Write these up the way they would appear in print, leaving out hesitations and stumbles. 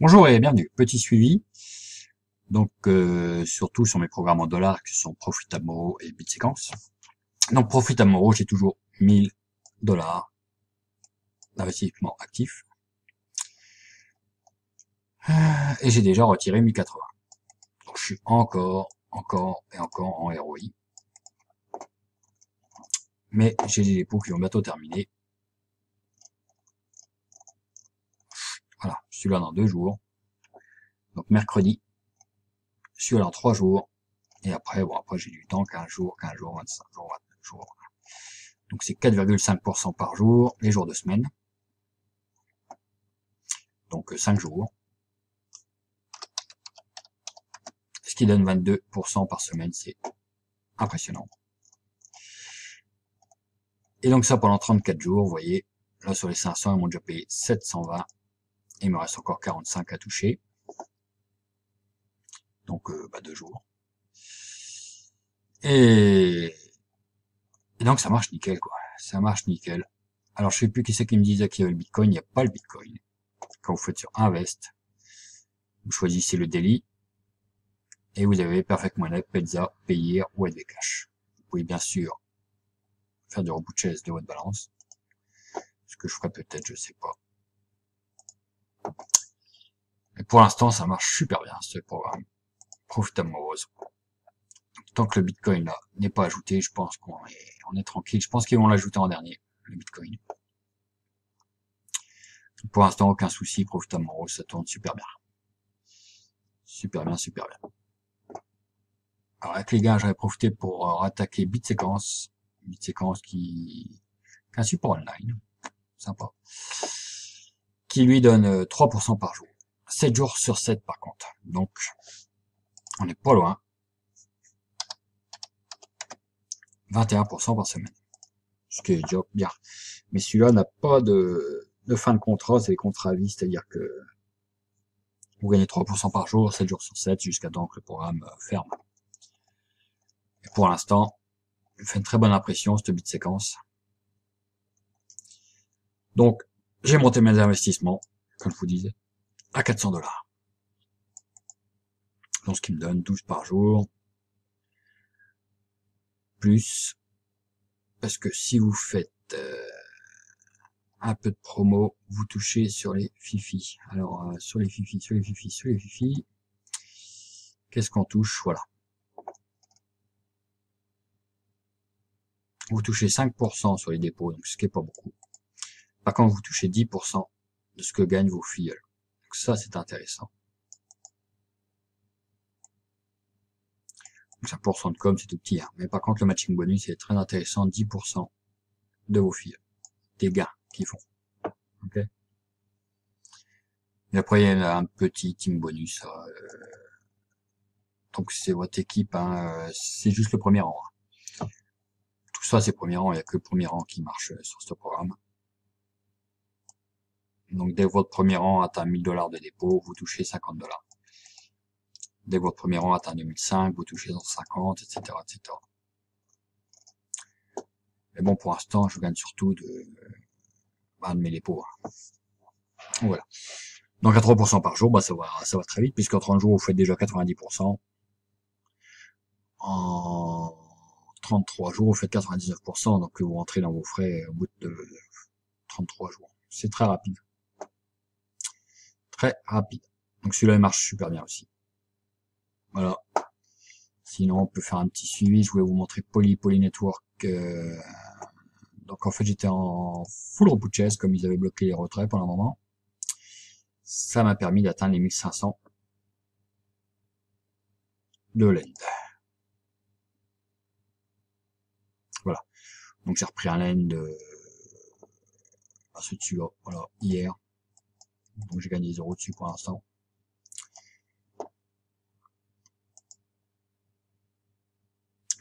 Bonjour et bienvenue. Petit suivi, donc surtout sur mes programmes en dollars qui sont Profitammo et Bitsequence. Donc Profitammo, j'ai toujours 1000 dollars d'investissement actif et j'ai déjà retiré 1080. Donc je suis encore et encore en ROI. Mais j'ai des dépôts qui vont bientôt terminer. Voilà, celui-là dans 2 jours. Donc mercredi, celui-là dans 3 jours. Et après, bon, après j'ai du temps, 15 jours, 25 jours, 29 jours. Donc c'est 4,5% par jour, les jours de semaine. Donc 5 jours. Ce qui donne 22% par semaine, c'est impressionnant. Et donc ça pendant 34 jours, vous voyez, là sur les 500, ils m'ont déjà payé 720. Il me reste encore 45 à toucher. Donc 2 jours. Et donc ça marche nickel, quoi. Ça marche nickel. Alors je sais plus qui c'est qui me disait qu'il y avait le Bitcoin. Il n'y a pas le Bitcoin. Quand vous faites sur Invest, vous choisissez le daily et vous avez Perfect Money, Pezza, Payer ou AD Cash. Vous pouvez bien sûr faire du repurchase de votre balance. Ce que je ferai peut-être, je sais pas. Mais pour l'instant, ça marche super bien, ce programme. Profitable Rose. Tant que le Bitcoin là n'est pas ajouté, je pense on est tranquille. Je pense qu'ils vont l'ajouter en dernier, le Bitcoin. Pour l'instant, aucun souci. Profitable Rose, ça tourne super bien. Super bien, super bien. Alors avec les gars, j'avais profité pour attaquer Bitsequence. Bitsequence qui est un support online. Sympa. Qui lui donne 3% par jour. 7 jours sur 7 par contre. Donc, on n'est pas loin. 21% par semaine. Ce qui est déjà bien. Mais celui-là n'a pas de fin de contrat, c'est les contrats à vie, c'est-à-dire que vous gagnez 3% par jour, 7 jours sur 7, jusqu'à temps que le programme ferme. Et pour l'instant, il fait une très bonne impression, cette Bitsequence. Donc, j'ai monté mes investissements, comme je vous disais, à 400 dollars. Donc, ce qui me donne 12 par jour, plus, parce que si vous faites un peu de promo, vous touchez sur les fifis. Alors, sur les fifis, qu'est-ce qu'on touche? Voilà. Vous touchez 5% sur les dépôts, donc ce qui est pas beaucoup. Par contre, vous touchez 10% de ce que gagnent vos filleuls. Donc ça, c'est intéressant. Donc 5% de com, c'est tout petit, hein. Mais par contre, le matching bonus, c'est très intéressant, 10% de vos filleuls. Des gains qu'ils font. Ok. Et après, il y a un petit team bonus. Donc c'est votre équipe, hein, c'est juste le premier rang. Hein. Tout ça, c'est premier rang, il n'y a que le premier rang qui marche sur ce programme. Donc dès votre premier rang atteint 1000 dollars de dépôt, vous touchez 50 dollars. Dès votre premier rang atteint 2005, vous touchez 150, etc., etc. Mais bon, pour l'instant, je gagne surtout de mes dépôts. Hein. Voilà. Donc à 3% par jour, ça va très vite, puisqu'en 30 jours, vous faites déjà 90%. En 33 jours, vous faites 99%, donc vous rentrez dans vos frais au bout de 33 jours. C'est très rapide. Très rapide. Donc celui-là, il marche super bien aussi. Voilà. Sinon, on peut faire un petit suivi. Je voulais vous montrer Poly Network. Donc en fait, j'étais en full repurchase, comme ils avaient bloqué les retraits pendant un moment. Ça m'a permis d'atteindre les 1500 de lend. Voilà. Donc j'ai repris un lend à ce dessus là, voilà, hier. Donc j'ai gagné 0 dessus pour l'instant.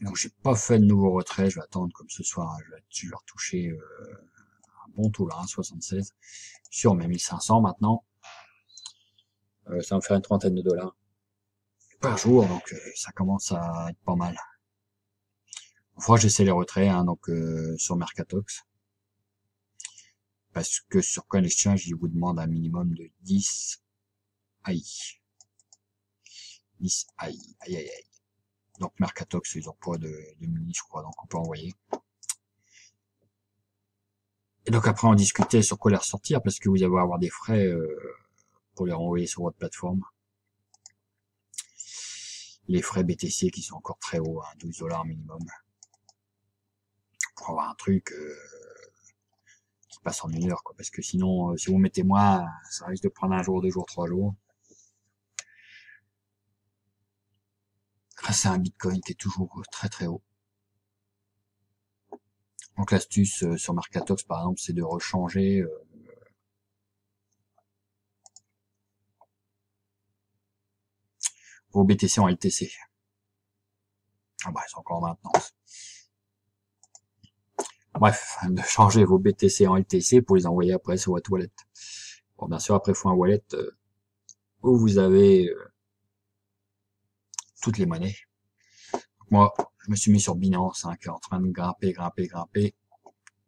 Donc j'ai pas fait de nouveau retrait, je vais attendre comme ce soir, je vais retoucher un bon taux là, 1,76 sur mes 1500 maintenant. Ça va me faire une trentaine de dollars par jour, donc ça commence à être pas mal. Enfin, j'essaie les retraits, hein, donc sur Mercatox. Parce que sur CoinExchange, il vous demande un minimum de 10 AI. 10 AI. Aïe, aïe, aïe. Donc Mercatox, ils ont pas de mini, je crois, donc on peut envoyer. Et donc après, on discutait sur quoi les ressortir, parce que vous allez avoir des frais pour les renvoyer sur votre plateforme. Les frais BTC qui sont encore très hauts, hein, 12 $ minimum. Pour avoir un truc qui passe en 1 heure, quoi. Parce que sinon, si vous mettez moins, ça risque de prendre 1 jour, 2 jours, 3 jours. Grâce à un Bitcoin qui est toujours très très haut. Donc l'astuce sur Mercatox, par exemple, c'est de rechanger vos BTC en LTC. Ah bah, c'est encore en maintenance. Bref, de changer vos BTC en LTC pour les envoyer après sur votre wallet. Bon, bien sûr, après, il faut un wallet où vous avez toutes les monnaies. Donc, moi, je me suis mis sur Binance, hein, qui est en train de grimper,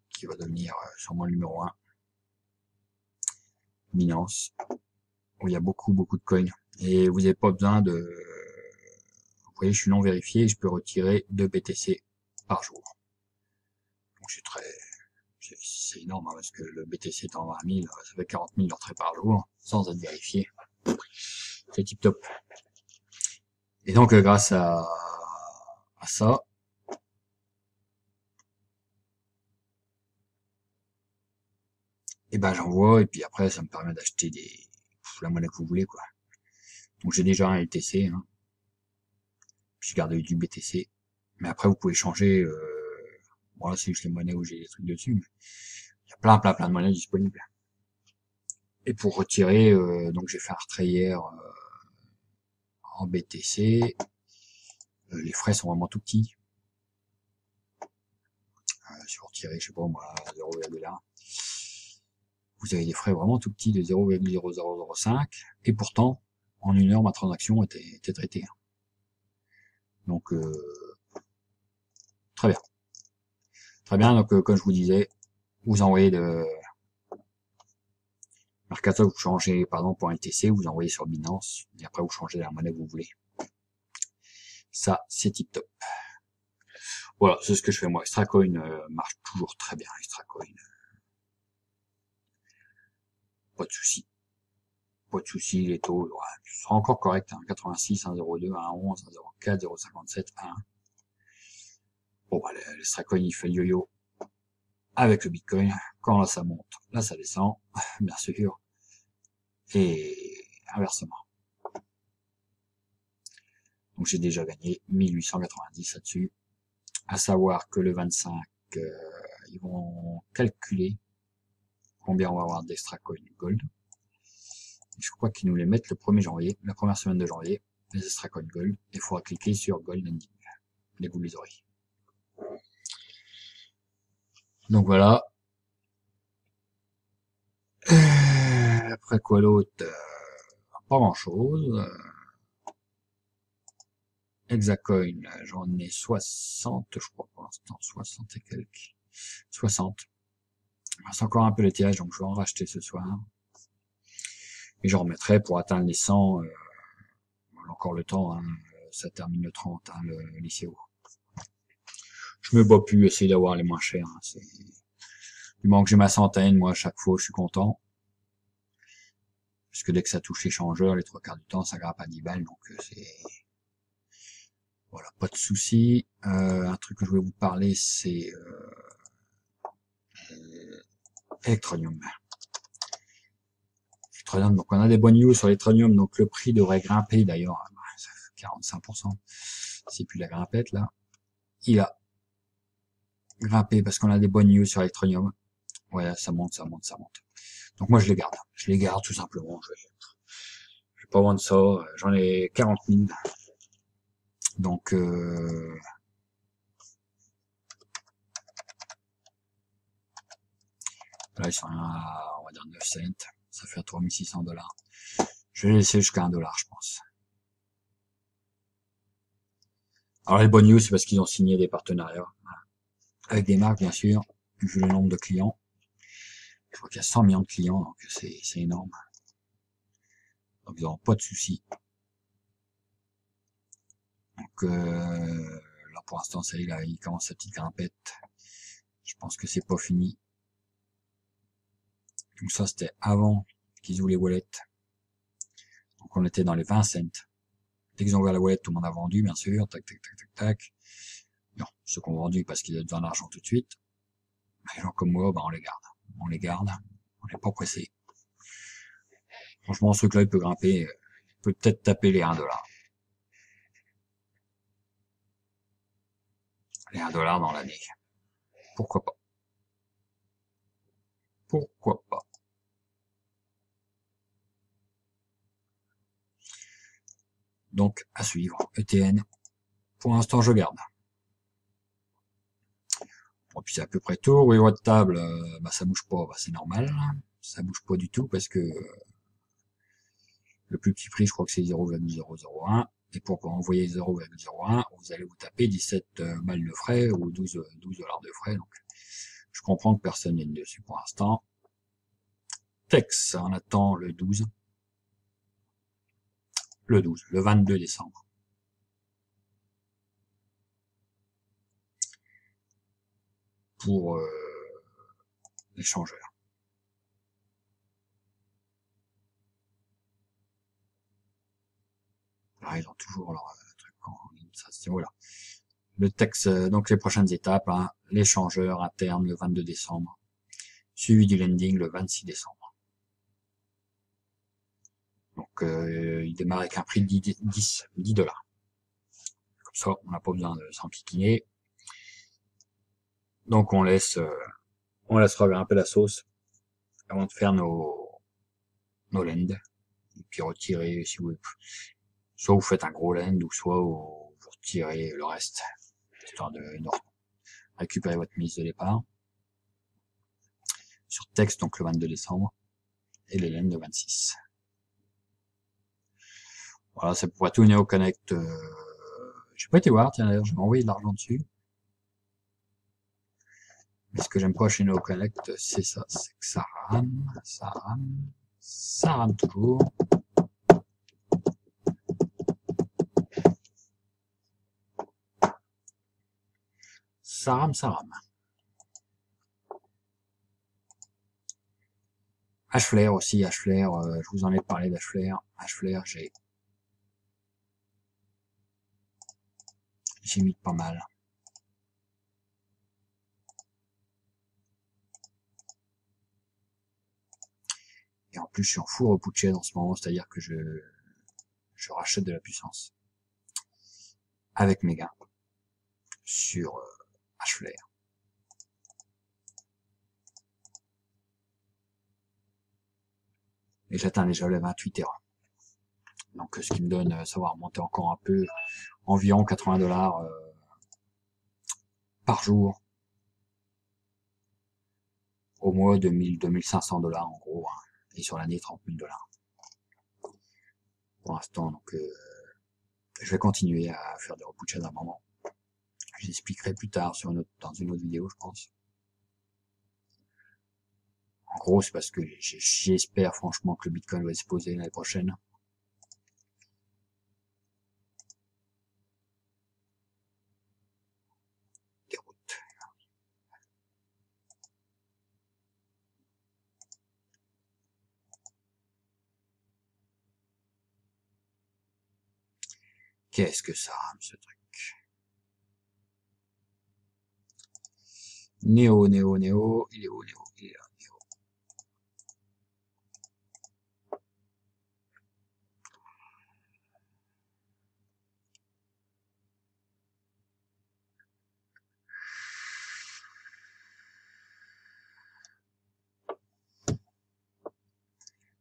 qui va devenir sûrement le numéro 1. Binance, où il y a beaucoup de coins. Et vous n'avez pas besoin de... Vous voyez, je suis non vérifié, je peux retirer 2 BTC par jour. Donc c'est énorme, hein, parce que le BTC est en 20 000, ça fait 40 000 d'entrées par jour, sans être vérifié. C'est tip top. Et donc, grâce à ça, et ben j'envoie, et puis après, ça me permet d'acheter la monnaie que vous voulez, quoi. Donc j'ai déjà un LTC, hein. Puis je garde du BTC. Mais après, vous pouvez changer, bon là c'est juste les monnaies où j'ai des trucs dessus, mais il y a plein de monnaies disponibles. Et pour retirer, donc j'ai fait un retrait hier en BTC. Les frais sont vraiment tout petits. Si vous retirez, je sais pas moi, 0,1, vous avez des frais vraiment tout petits de 0,0005. Et pourtant, en 1 heure, ma transaction était traitée. Donc, très bien. Très bien, donc comme je vous disais, vous envoyez de Mercatox, vous changez par exemple pour un LTC, vous envoyez sur Binance, et après vous changez la monnaie que vous voulez. Ça, c'est tip top. Voilà, c'est ce que je fais moi. Extracoin marche toujours très bien. Extracoin, pas de souci. Pas de souci, les taux sont encore corrects. Hein. 86, 1,02, 1,11, 1,04, 0,57, 1. Bon, bah, l'extracoin, il fait le yo-yo avec le Bitcoin. Quand là, ça monte, là, ça descend, bien sûr. Et inversement. Donc, j'ai déjà gagné 1890 là-dessus. À savoir que le 25, ils vont calculer combien on va avoir d'extracoin gold. Je crois qu'ils nous les mettent le 1er janvier, la première semaine de janvier, les extracoin gold. Il faudra cliquer sur gold ending. Et vous les aurez. Donc voilà. Après quoi l'autre, pas grand chose. Hexacoin, j'en ai 60, je crois pour l'instant, 60 et quelques. 60. C'est encore un peu l'étiage, donc je vais en racheter ce soir. Et j'en remettrai pour atteindre les 100, encore le temps, hein, ça termine le 30, hein, le lycéo. Je me bats plus, essayer d'avoir les moins chers. Hein, du moment que j'ai ma centaine, moi, à chaque fois, je suis content. Parce que dès que ça touche l'échangeur, les 3/4 du temps, ça grimpe à 10 balles, donc c'est... Voilà, pas de souci. Un truc que je voulais vous parler, c'est Electroneum. Electroneum, donc on a des bonnes news sur Electroneum, donc le prix devrait grimper d'ailleurs, 45%. C'est plus la grimpette là. Il a grimpé parce qu'on a des bonnes news sur Electroneum. Ouais, ça monte. Donc moi je les garde. Je les garde tout simplement. Je vais pas vendre ça. J'en ai 40 000. Donc là ils sont à, on va dire 9 cents. Ça fait 3600 $. Je vais laisser jusqu'à 1 $, je pense. Alors les bonnes news, c'est parce qu'ils ont signé des partenariats. Avec des marques, bien sûr, vu le nombre de clients. Je crois qu'il y a 100 millions de clients, donc c'est énorme. crois qu'ils n'auront pas de soucis. Donc là pour l'instant ça y est, là, il commence sa petite grimpette. Je pense que c'est pas fini. Donc ça c'était avant qu'ils ouvrent les wallets. Donc on était dans les 20 cents. Dès qu'ils ont ouvert la wallet, tout le monde a vendu, bien sûr. Tac, tac, tac, tac, tac. Non, ceux qui ont vendu parce qu'ils avaient besoin d'argent tout de suite. Les gens comme moi, bah, on les garde. On les garde. On n'est pas pressé. Franchement, ce truc-là, il peut grimper. Il peut peut-être taper les 1 $. Les 1 $ dans l'année. Pourquoi pas? Pourquoi pas? Donc, à suivre. ETN. Pour l'instant, je garde. Bon, puis c'est à peu près tout. Oui, votre table, bah, ça bouge pas. Bah, c'est normal. Ça bouge pas du tout parce que le plus petit prix, je crois que c'est 0,001. Et pour envoyer 0,01, vous allez vous taper 17 balles de frais ou 12 $ de frais. Donc, je comprends que personne n'est dessus pour l'instant. Tex, on attend le 12. Le 22 décembre. Pour l'échangeur. Là, ils ont toujours leur truc en ligne, ça c'est voilà. Le texte, donc les prochaines étapes, hein, l'échangeur interne le 22 décembre, suivi du landing le 26 décembre. Donc il démarre avec un prix de 10 $. Comme ça, on n'a pas besoin de s'enquiquiner. Donc on laissera grimper la sauce avant de faire nos lands. Et puis retirer, si vous soit vous faites un gros land, ou soit vous retirez le reste, histoire de récupérer votre mise de départ. Sur texte, donc le 22 décembre, et les lands le 26. Voilà, c'est pour tout NeoConnect. J'ai pas été voir, tiens d'ailleurs, je vais envoyer de l'argent dessus. Mais ce que j'aime pas chez NeoConnect, c'est ça, c'est que ça rame toujours. Ça rame. Hflare aussi, Hflare, je vous en ai parlé d'Hflare. Hflare, j'ai mis pas mal. Et en plus, je suis en full repouchet en ce moment, c'est-à-dire que je rachète de la puissance. Avec mes gains. Sur Hflare. Et j'atteins déjà le 28 Tera. Donc ce qui me donne, ça va remonter encore un peu, environ 80 $ par jour. Au mois, 2500 $ en gros. Hein, et sur l'année, 30 000 $. Pour l'instant, donc je vais continuer à faire des repouchés d'un moment. J'expliquerai plus tard dans une autre vidéo, je pense. En gros, c'est parce que j'espère franchement que le Bitcoin va exploser l'année prochaine. Déroute. Qu'est-ce que ça rame, ce truc? Néo, il est où, Néo? Il est là, Néo.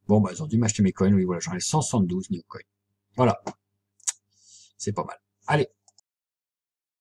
Bon, bah, ils ont dû m'acheter mes coins, oui, voilà, j'en ai 172 Néo coins. Voilà. C'est pas mal. Allez.